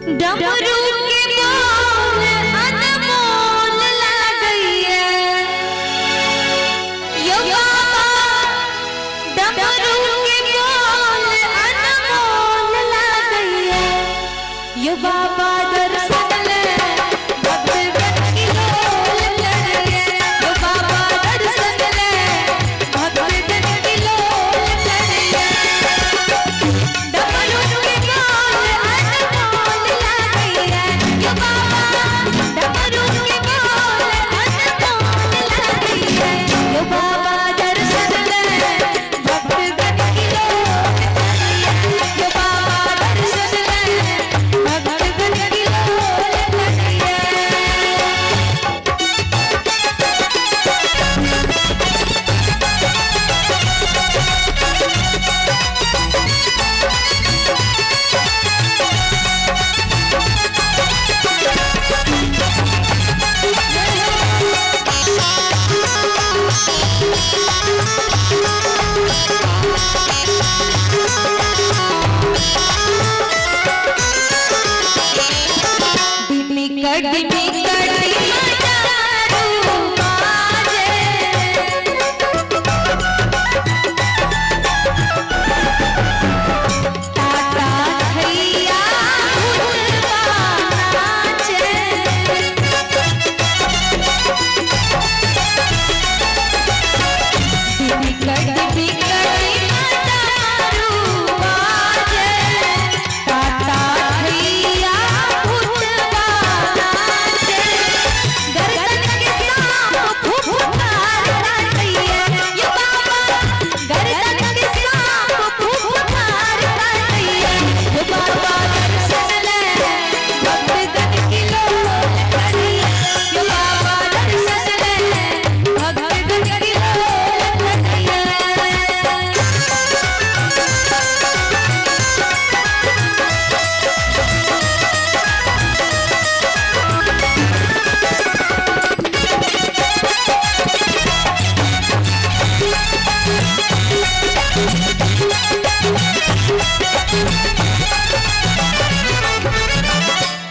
डमरू के बोल अनमोल लागइए यो बाबा, डमरू के बोल अनमोल लागइए यो बाबा दर्शन ले भक्त की लोल लड़िए यो बाबा दर्शन ले भक्त की लोल लड़िए डमरू के बोल अनमोल लागइए यो बाबा, डमरू के बोल अनमोल लागइए यो बाबा दर्शन ले भक्त की लोल लड़िए यो बाबा दर्शन ले भक्त की लोल लड़िए।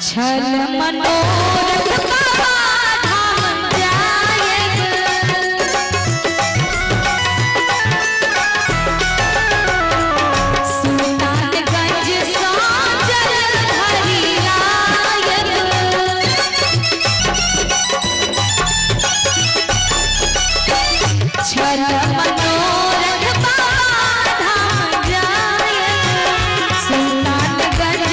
छल मनोरथ बाबा धाम जाएब सुल्तानगंज सांचल धरि आयब छल मनोरथ बाबा धाम जाएब सुल्तानगंज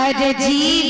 सांचल जी